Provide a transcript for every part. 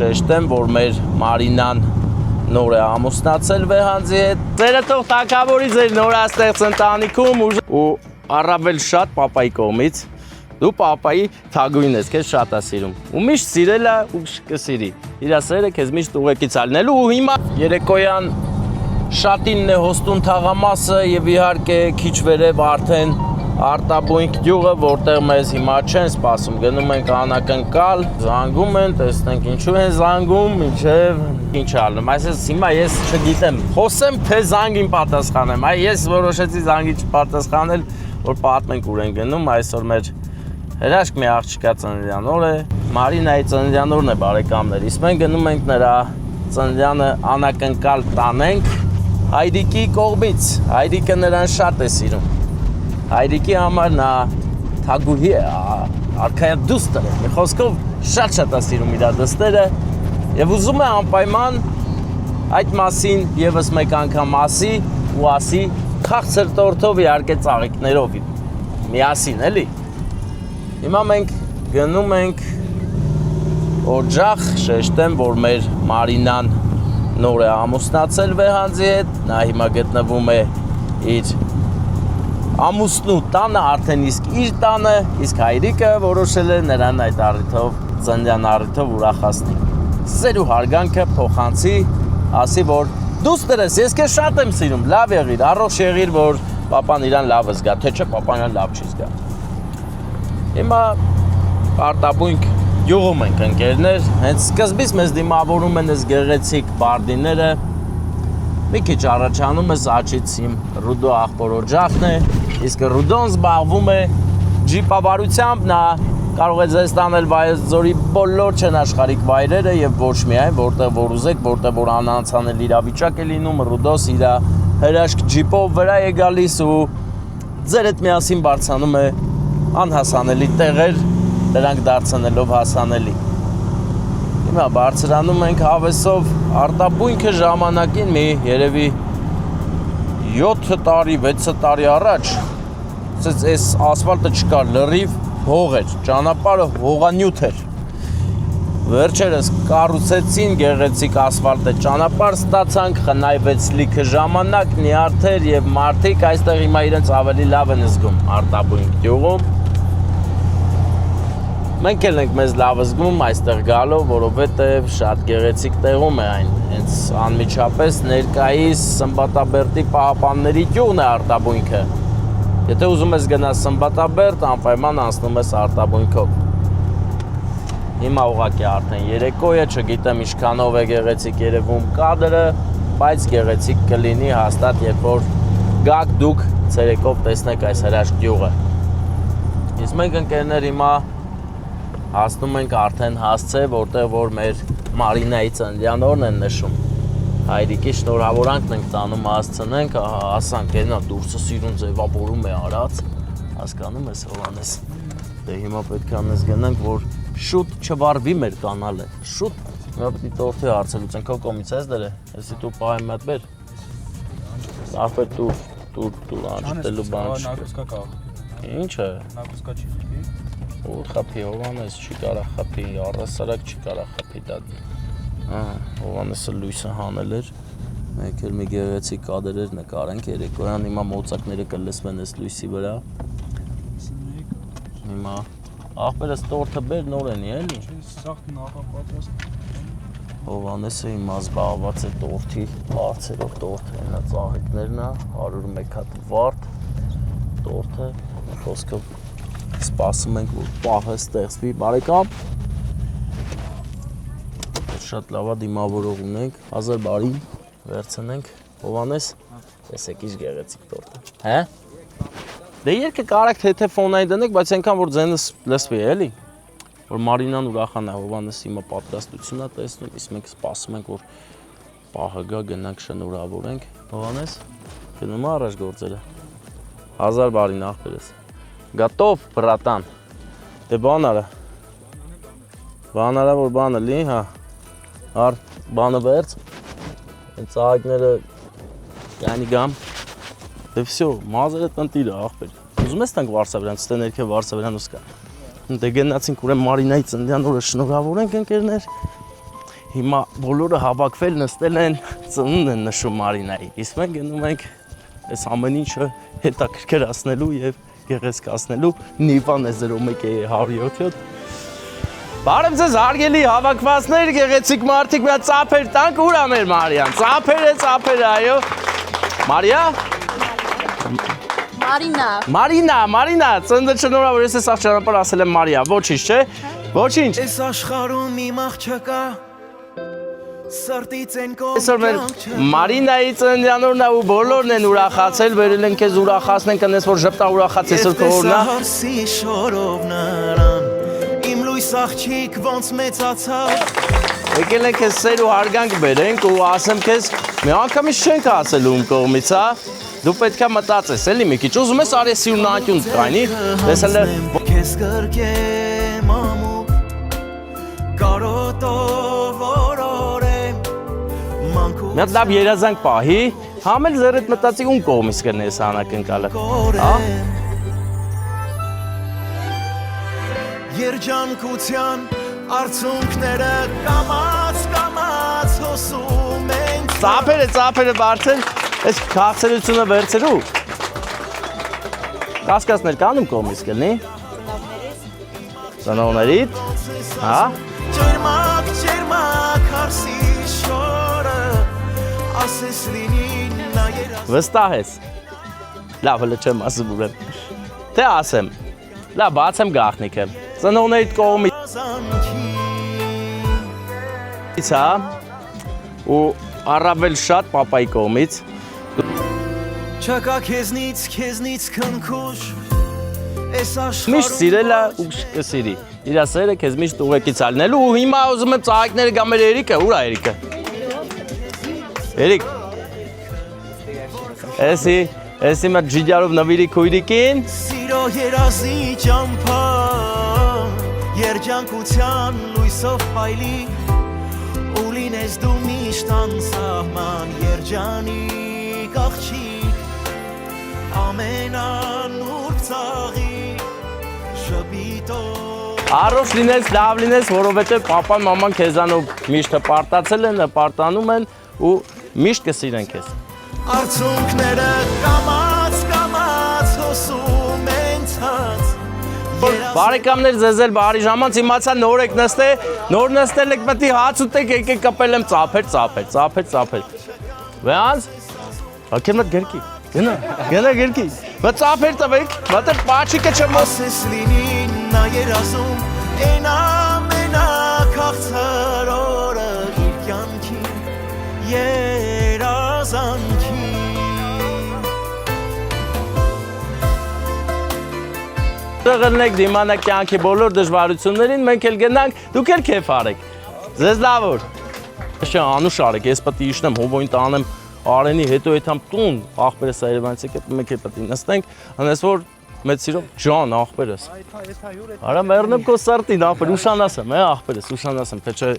շեշտեմ, որ մեր Մարինան նոր է ամուսնացել վեհանձի հետ։ Ձերը թող թագավորի ձեր նորաստեղծ ընտանիքում ու առավել շատ պապայի կողմից։ Դու պապայի թագուհին ես, քեզ շատ է սիրում։ Ու միշտ սիրել է ու կսիրի։ Իր սերը քեզ միշտ ուղեկից ալնելու ու հիմա երեկոյան շատինն է հոստուն թաղամասը եւ իհարկե քիչ վերև արդեն Արտաբույնք գյուղը, որտեղ մեզ հիմա չեն սպասում, գնում ենք անակնկալ, զանգում են, տեսնենք ինչու են զանգում, մինչև ինչ ալնում, այսպես հիմա ես չգիտեմ, խոսեմ թե զանգին պատասխանեմ, ես որոշեցի զանգի չպատասխանել, որ պատմենք ուր են գնում, այսօր մեր հրաշք մի աղջկա ծննդյան օր է, Մարինայի ծննդյան օրն է բարեկամներ, իսկ մենք գնում ենք նրա ծննդյանը անակնկալ տանենք Հայրիկի կողմից, Հայրիկը նրան շատ է սիրում Հայրիկի համար նա թագուհի է, արքայա դուստր է, մի խոսքով շատ է սիրում իր դստերը և ուզում է անպայման այդ մասին ևս մեկ անգամ ասի ու ասի խաղցր տորթով իհարկե ծաղիկներով միասին էլի Հիմա մենք գնում ենք օջախ, շեշտեմ, որ մեր Մարինան նոր է ամուսնացել վեհանձի հետ, նա հիմա գտնվում է իր ամուսնու տանը, արդեն իսկ իր տանը, իսկ Հայրիկը որոշել է նրան այդ առիթով, ծննդյան առիթով ուրախացնի։ Սեր ու հարգանքը փոխանցի, ասի, որ դուստր ես, ես քեզ շատ եմ սիրում, լավ եղիր, առողջ եղիր, որ պապան իրան լավը զգա, թե չէ պապան իրան լավ չի զգա։ Հիմա Արտաբույնք գյուղում ենք ընկերներ, հենց սկզբից մեզ դիմավորում են այս գեղեցիկ բարդիները, մի քիչ առաջանում ես աչից իմ Ռուդո աղբոր օջախն է, իսկ Ռուդոն զբաղվում է ջիպավարությամբ, նա կարող է ձեզ տանել Վայոց-Ձորի բոլոր չենաշխարհիկ վայրերը եւ ոչ միայն, որտեղ որ ուզեք, որտեղ որ անանցանելի իրավիճակ է լինում, Ռուդոս իր հրաշք ջիպով վրա է գալիս ու ձեր հետ միասին բարձանում է անհասանելի տեղեր, դրանք դարձնելով հասանելի։ Հիմա բարձրանում ենք հավեսով Արտաբույնքը ժամանակին մի երևի 7 տարի, 6 տարի առաջ այս ասֆալտը չկար, լրիվ հող էր, ճանապարհը հողանյութ էր։ Վերջերս կառուցեցին գեղեցիկ ասֆալտե ճանապարհ ստացանք, խնայվեց լիքը ժամանակ, նյարդեր եւ մարդիկ այստեղ հիմա իրենց ավելի լավ են զգում Արտաբույնք գյուղում։ Մենք էլ ենք մեզ լավ զգում այստեղ գալով, որովհետև շատ գեղեցիկ տեղում է այն, հենց անմիջապես ներկայիս Սմբատաբերդի պահապանների գյուղն է Արտաբույնքը։ Եթե ուզում ես գնաս Սմբատաբերդ, անպայման անցնում ես Արտաբույնքով։ Հիմա ուղղակի արդեն երեկո է, չգիտեմ ինչքանով է գեղեցիկ երևում կադրը, բայց գեղեցիկ կլինի հաստատ, երբ որ գաք դուք ցերեկով տեսնեք այս հրաշք գյուղը։ Իսկ մենք ընկերներ հիմա հասնում ենք արդեն հասցե, որտեղ որ մեր Մարինայի ծննդյան օրն են նշում։ Հայրիկի շնորհավորանքն ենք տանում հասցնենք, ասանք, նա դուրսը սիրուն ձևավորում է արած, հասկանում ես Հովհաննես։ Դե հիմա պետք է անես գնանք, որ շուտ չվարվի մեր կանալը, շուտ։ Հիմա պետք է տորթի հարցելուց ենք, քո կողմից ես դրե, եսի դու պահի մատ բեր։ Ապեր դու անջտելու բան չկա։ Ինչ է։ Նակուսկա չի խփի։ Ու խփի Հովհաննես չի կարա խփի, առասարակ չի կարա խփի դա։ Հովհաննեսը լույսը հանել էր։ Մենք էլ մի գեղեցիկ կադրեր նկարենք երեկոյան, հիմա մոծակները կլսվեն այս լույսի վրա։ Հիմա աղբերս տորթը բեր նորենի էլի։ Սաղ նախապատրաստ։ Հովհաննեսը հիմա զբաղված է տորթի հարցերով, տորթը հենա ծաղիկներն է, 101 հատ վարդ, տորթը, խոսքով սպասում ենք, որ պահը ստեղծվի, բարեկամ։ Շատ լավա դիմավորող ունենք, հազար բարի, վերցնենք, Հովհաննես, տեսեք ինչ գեղեցիկ տորթը, հե։ Դե երկը կարեք թե ֆոնային դնեք, բայց այնքան որ ձենս լսվի էլի, որ Մարինան ուրախանա, Հովհաննես հիմա պատրաստություն է տեսնում, իսկ մենք սպասում ենք, որ պահը գա, գնանք շնորհավորենք, Հովհաննես, գնում է առաջ գործերը, հազար բարին աղբերս, գատով, բրատան, դե բան արա, որ բանը լի, հա, բանը վերց, են ծաղիկները կյանի գամ, դե վսյո, մազերը տնտիրը, աղբեր, ուզում ես տանք Վարսավրան, ստե ներքև Վարսավրանուս կա, դե գնացինք ուրեմ Մարինայի ծննդյան օրը շնորհավորենք ընկերներ, Հիմա բոլորը հավաքվել նստել են ծնունդ են նշում Մարինայի։ Իսկ մենք գնում ենք այս ամեն ինչը հետաքրքրացնելու եւ գեղեցկացնելու Նիվան 01-177։ Բարև ձեզ հարգելի հավաքվածներ, գեղեցիկ մարդիկ, մի հատ ծափեր տանք, ուր ա մեր Մարիան։ Ծափեր, այո։ Մարիա։ Մարինա, ծննդը շնորհավոր, ես այս ճանապարհ ասել եմ Մարիա, ոչինչ, չէ։ Ոչինչ։ Այս աշխարհում իմ աղջկա սրտից են Այսօր մեր Մարինայի ծննդյանորն է ու բոլորն են ուրախացել, վերել են քեզ ուրախացնենք, այնպես որ ժպտա ուրախաց այսօր քո օրն է։ Հարսի շորով նրան իմ լույս աղջիկ ոնց մեծացավ։ Եկել ենք քեզ սեր ու հարգանք բերենք ու ասեմ քեզ, մի անգամից չենք ասել ում կողմից, հա։ Դու պետքա մտածես, էլի մի քիչ, ուզում ես արի սիրունանկյուն կայնի, տեսել է քեզ կրկեմ ամուկ կարոտով օրորեմ մանկու մի հատ լավ երազանք պահի, համ էլ ձեռդ մտածի ում կողմից կրնես անակնկալը, հա։ Երջանկության արցունքները կամաց հոսում են Ծափերը բարձր, այս քաղցրությունը վերցրու։ Կասկածներ կանում կողմից կլնի։ Ծնողներիդ, հա։ Ջերմակ հարսի շորը ասես լինի նա երազ Վստահ ես։ Լավ, հələ չեմ ասում ուրեմն։ Թե ասեմ։ Լավ, բացեմ գաղտնիքը։ Ծնողներիդ կողմից, հա։ Ու առավել շատ պապայի կողմից։ Չկա քեզնից քնքուշ Այս Միշտ աշխարհում սիրելա ու կսիրի։ Իրա սերը քեզ միշտ ուղեկից ալնելու ու հիմա ուզում եմ ծաղիկները գա մեր Երիկը, ուր է Երիկը։ Երիկ։ Էսի մա ջիջարով նվիրի քույրիկին։ Սիրո երազի ճամփա Երջանկության լույսով փայլի ու լինես դու միշտ անսահման երջանիկ աղջիկ ամենանուրբ ծաղիկ շպիտով Առողջ լինես, լավ լինես, որովհետև պապան, մաման քեզանով միշտ հպարտացել են, հպարտանում են ու միշտ կսիրեն քեզ։ Արցունքները կամաց հոսում են ցած Բարեկամներ ձեզ էլ բարի ժամանց իմացա նոր եք նստել եք մտի հաց ուտեք եկեք կպել եմ ծափեր Վեանց հակեմ մտ գերկի գնա գերկի մտ ծափեր տվեք մտ պաչիկը չմոս ասես լինի նա երազում են ամենակաղցր օրը իր կյանքի երազանքի Դղնեք դիմանակ կյանքի բոլոր դժվարություններին, մենք էլ գնանք, դուք էլ քեֆ արեք, ձեզ լավ օր։ Շա անուշ արեք, ես պետք է իշնեմ, հովոյին տանեմ Արենի, հետո եթամ տուն, աղբերս Երևանից եկեք, մենք էլ պետք է նստենք, անես որ մեծ սիրով, ջան, աղբերս։ Արա մեռնեմ քո սրտին, աղբեր, ուշանասեմ, ուշանասեմ, թե չէ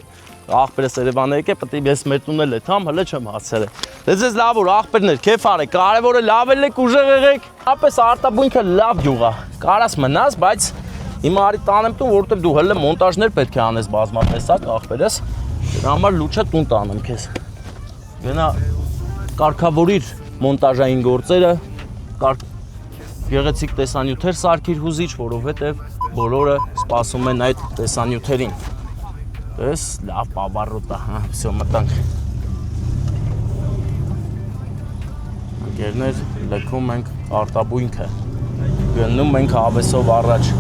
աղբերս Երևանը եկե, պետք է ես մեր տուն էլ եթամ, հələ չեմ հասցել։ Դե ձեզ լավ օր, աղբերներ, քեֆ արեք, կարևորը լավ եք, ուժեղ եղեք։ Ապես արտաբույնքը լավ գյուղ է, կարաս մնաս, բայց հիմա արի տանեմ տուն, որովհետև դու հələ մոնտաժներ պետք է անես բազմատեսակ, աղբերս, դրա համար լուչը տուն տանեմ քեզ։ Գնա կարգավորիր մոնտաժային գործերը, գեղեցիկ տեսանյութեր սարքիր հուզիչ, որովհետև բոլորը սպասում են այդ տեսանյութերին։ Դες լավ պավառոտ է, հա, всё մտանք։ Ընկերներ, լքում ենք արտաբույնքը, գնում ենք հավեսով առաջ։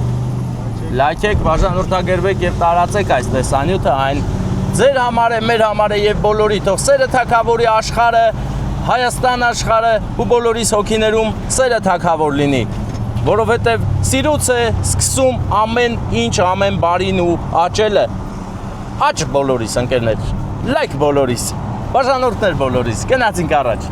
Լայքեք, բաժանորդագրվեք և տարածեք այս տեսանյութը, այն ձեր համար է, մեր համար է և բոլորի, թող սերը թագավորի աշխարհը, Հայաստան աշխարհը ու բոլորիս հոգիներում սերը թագավոր լինի, որովհետև սիրուց է սկսում ամեն ինչ, ամեն բարին ու աճելը։ Աճ բոլորիս ընկերներ, լայք բոլորիս, բաժանորդներ բոլորիս, գնացինք առաջ։